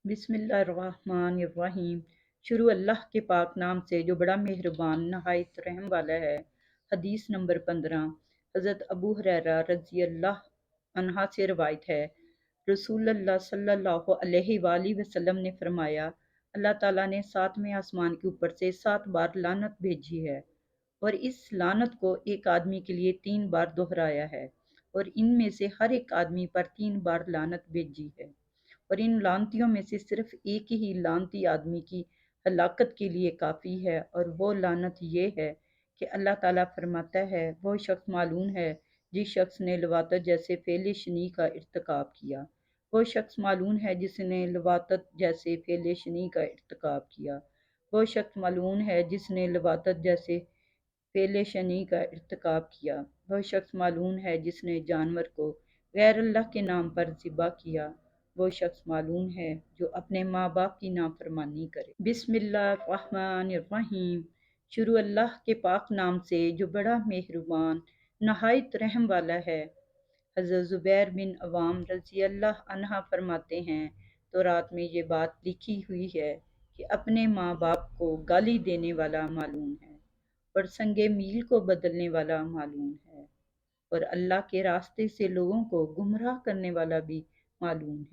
بسم اللہ الرحمن الرحیم۔ شروع اللہ کے پاک نام سے جو بڑا مہربان نہایت رحم والا ہے۔ حدیث نمبر 15۔ حضرت ابو ہریرہ رضی اللہ عنہ سے روایت ہے، رسول اللہ صلی اللہ علیہ وآلہ وسلم نے فرمایا، اللہ تعالیٰ نے 7ویں آسمان کے اوپر سے 7 بار لعنت بھیجی ہے، اور اس لعنت کو ایک آدمی کے لیے 3 بار دہرایا ہے، اور ان میں سے ہر ایک آدمی پر 3 بار لعنت بھیجی ہے، اور ان لعنتیوں میں سے صرف ایک ہی لعنتی آدمی کی ہلاکت کے لیے کافی ہے، اور وہ لعنت یہ ہے کہ اللہ تعالیٰ فرماتا ہے، وہ شخص ملعون ہے جس شخص نے لواطت جیسے فعل شنیع کا ارتکاب کیا۔ وہ شخص ملعون ہے جس نے لواطت جیسے فعل شنیع کا ارتکاب کیا۔ وہ شخص ملعون ہے جس نے لواطت جیسے فعل شنیع کا ارتکاب کیا۔ وہ شخص ملعون ہے جس نے جانور کو غیر اللہ کے نام پر ذبح کیا۔ وہ شخص ملعون ہے جو اپنے ماں باپ کی نافرمانی کرے۔ بسم اللہ الرحمن الرحیم۔ شروع اللہ کے پاک نام سے جو بڑا مہربان نہایت رحم والا ہے۔ حضرت زبیر بن عوام رضی اللہ عنہ فرماتے ہیں، تورات میں یہ بات لکھی ہوئی ہے کہ اپنے ماں باپ کو گالی دینے والا ملعون ہے، اور سنگ میل کو بدلنے والا ملعون ہے، اور اللہ کے راستے سے لوگوں کو گمراہ کرنے والا بھی ملعون ہے۔